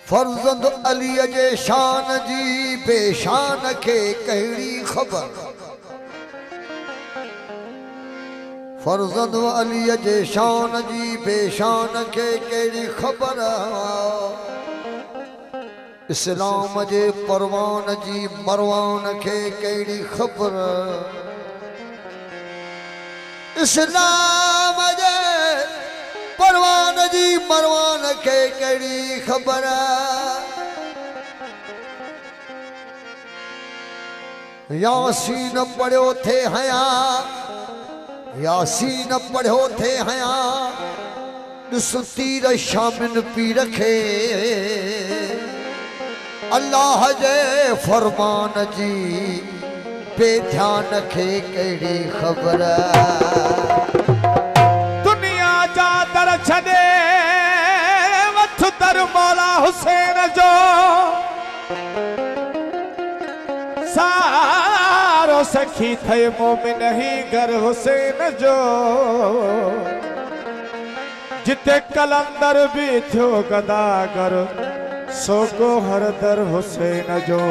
फर्जंद अली जे शान जी बेशान के कहिड़ी खबर। फर्जंद अली जे शान जी बेशान के कहिड़ी खबर। इस्लाम जे परवान जी मरवान के कहिड़ी खबर। इस्लाम जे परवान जी मरवान के कहिड़ी खबर। यासीन पढ़ियो थे हया, यासीन पढ़ियो थे हया। ॾिस तीर शामिन पी रखे। अल्लाह जे फरमान जी बेध्यान के कहिड़ी खबर। दर छदे वथ दर मौला हुसैन जो सारो सखी थे मोमिन ही घर हुसैन जो। जिते कलंदर भी थियो गदागर सोको हर दर हुसैन जो।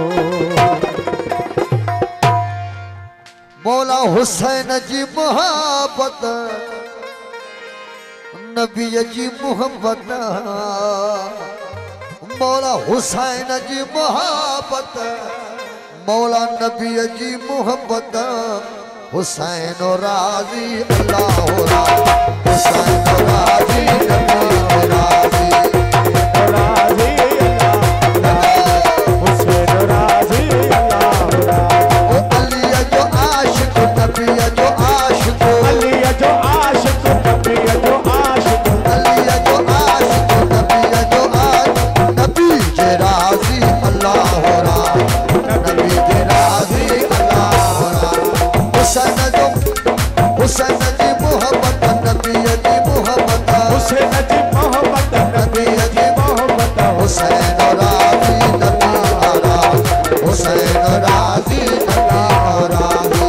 मौला हुसैन जी मोहब्बत नबी जी मोहब्बत। मौला हुसैन जी मोहब्बत मौला नबी जी मोहब्बत। हुसैन राजी अल्लाह राजी। हुसैन राजी नबी राजी राजी हुसैन राजी अल्लाह ओ अली जो आशिक नबी जो आशिक। अली जो आशिक नबी जो हुसैन जी मोहब्बत नबी जी मोहब्बत। हुसैन जी मोहब्बत नबी जी मोहब्बत। हुसैन राजी नबी राजी। हुसैन राजी नबी राजी।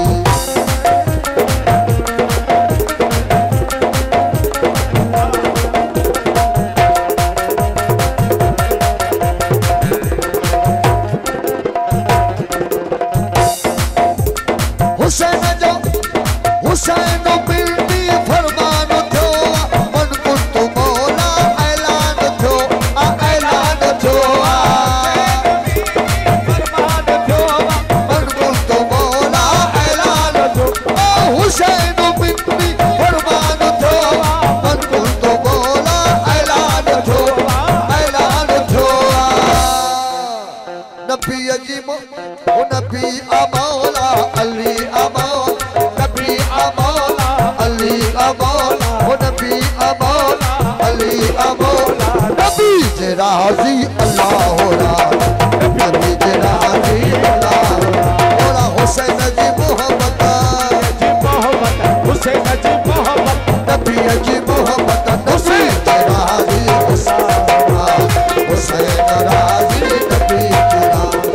हुसैन जो हुसैन बिल्दी फरमान थो। मन कुंत मौला ऐलान थो। ऐलान थो फरमान थो। मन कुंत मौला ऐलान थो। हुसैन बिल्दी फरमान थो। मन कुंत मौला ऐलान थो। ऐलान थो नबी जी नबी मौला अली मौला। नबी मौला अली मौला। नबी मौला अली मौला। नबी जे राजी अल्लाह राजी। नबी जे राजी अल्लाह। मौला हुसैन जी मोहब्बत जी मोहब्बत हुसैन जी मोहब्बत। नबी जी मोहब्बत नबी जे राजी हुसैन राजी नबी जे राजी।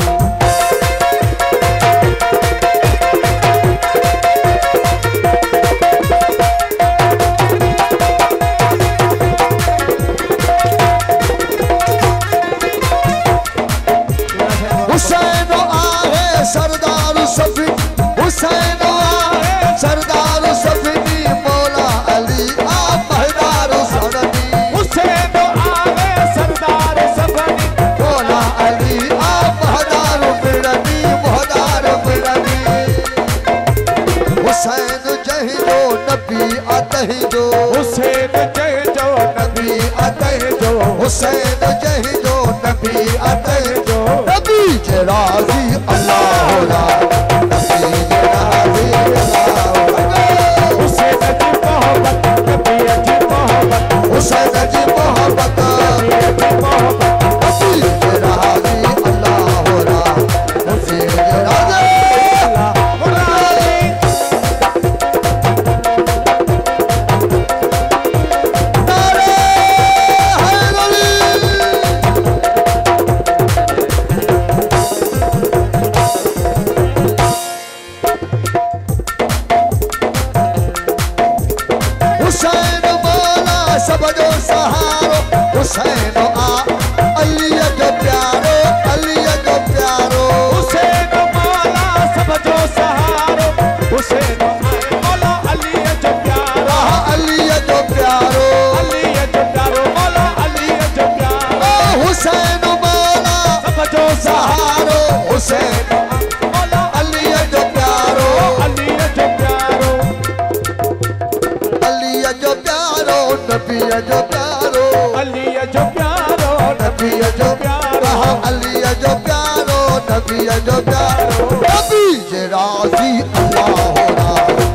जो प्यारो अली जो प्यारो नबी जो प्यारो अली जो प्यारो नबी जो प्यारो नबी जे राजी अल्लाह हो राजी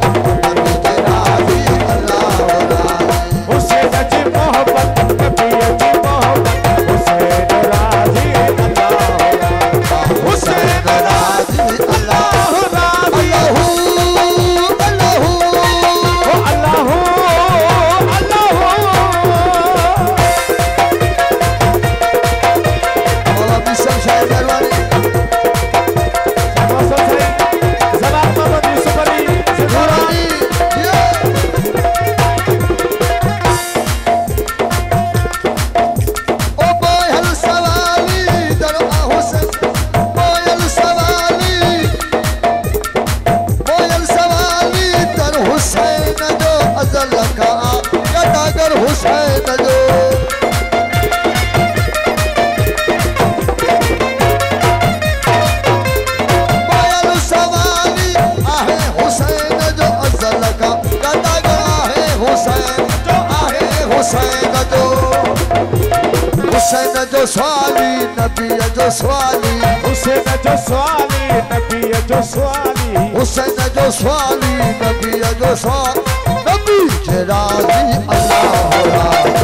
नबी जे राजी अल्लाह हो राजी हुसैन जी मोहब्बत नबी जी मोहब्बत हुसैन राजी अल्लाह हो राजी हुसैन राजी अल्लाह हो राजी हुसैन जो स्वाली नबी जो स्वाली हुसैन जो स्वाली नबी जो स्वाली हुसैन जो स्वाली नबी जो स्वाली नबी जे राजी अल्लाह हो राजी